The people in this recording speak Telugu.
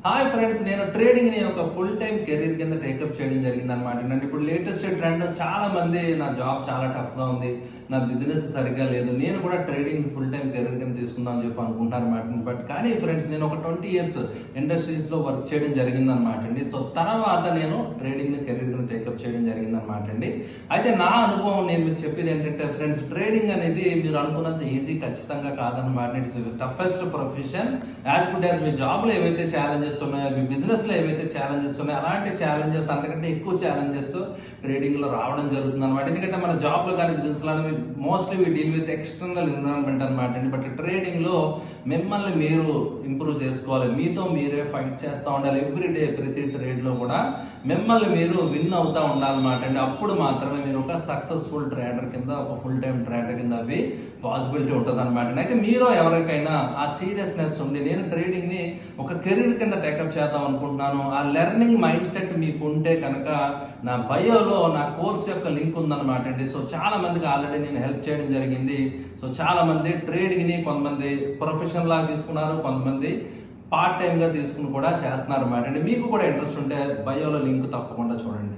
హాయ్ ఫ్రెండ్స్, నేను ట్రేడింగ్ని ఒక ఫుల్ టైం కెరీర్ కింద టేకప్ చేయడం జరిగింది అనమాట. నేను ఇప్పుడు లేటెస్ట్ ట్రెండ్, చాలా మంది నా జాబ్ చాలా టఫ్గా ఉంది, నా బిజినెస్ సరిగ్గా లేదు, నేను కూడా ట్రేడింగ్ ఫుల్ టైం కెరీర్ కింద తీసుకుందాం అని చెప్పి అనుకుంటాను అనమాట. బట్ కానీ ఫ్రెండ్స్, నేను ఒక 20 years ఇండస్ట్రీస్లో వర్క్ చేయడం జరిగింది అనమాట అండి. సో తర్వాత నేను ట్రేడింగ్ని కెరీర్ కింద టేకప్ చేయడం జరిగింది అనమాట అండి. అయితే నా అనుభవం నేను మీకు చెప్పేది ఏంటంటే ఫ్రెండ్స్, ట్రేడింగ్ అనేది మీరు అనుకున్నంత ఈజీ ఖచ్చితంగా కాదనమాట. It's toughest profession. As good as me జాబ్లో ఏవైతే ఛాలెంజెస్ ఉన్నాయో, మీ బిజినెస్లో ఏవైతే ఛాలెంజెస్ ఉన్నాయో, అలాంటి ఛాలెంజెస్ అంతకంటే ఎక్కువ ఛాలెంజెస్ ట్రేడింగ్లో రావడం జరుగుతుంది అనమాట. ఎందుకంటే మన జాబ్లో కానీ బిజినెస్లో mostly we deal with external environment అనమాట అండి. బట్ ట్రేడింగ్లో మిమ్మల్ని మీరు ఇంప్రూవ్ చేసుకోవాలి, మీతో మీరే ఫైట్ చేస్తూ ఉండాలి. ఎవ్రీడే ప్రతి ట్రేడ్లో కూడా మిమ్మల్ని మీరు విన్ అవుతూ ఉండాలన్నమాట అండి. అప్పుడు మాత్రమే మీరు ఒక సక్సెస్ఫుల్ ట్రేడర్ కింద, ఒక ఫుల్ టైం ట్రేడర్ కింద అవి పాసిబిలిటీ ఉంటుంది అనమాట. అయితే మీరు ఎవరికైనా ఆ సీరియస్నెస్ ఉంది, నేను ట్రేడింగ్ని ఒక కెరీర్ కింద టేకప్ చేద్దాం అనుకుంటున్నాను, ఆ లెర్నింగ్ మైండ్ సెట్ మీకు ఉంటే కనుక నా బయోలో నా కోర్స్ యొక్క లింక్ ఉందన్నమాట అండి. సో చాలా మందికి ఆల్రెడీ నేను హెల్ప్ చేయడం జరిగింది. సో చాలా మంది ట్రేడింగ్ని కొంతమంది ప్రొఫెషన్ లాగా తీసుకున్నారు, కొంతమంది పార్ట్ టైంగా తీసుకుని కూడా చేస్తున్నారు అన్నమాట అండి. మీకు కూడా ఇంట్రెస్ట్ ఉంటే బయోలో లింక్ తప్పకుండా చూడండి.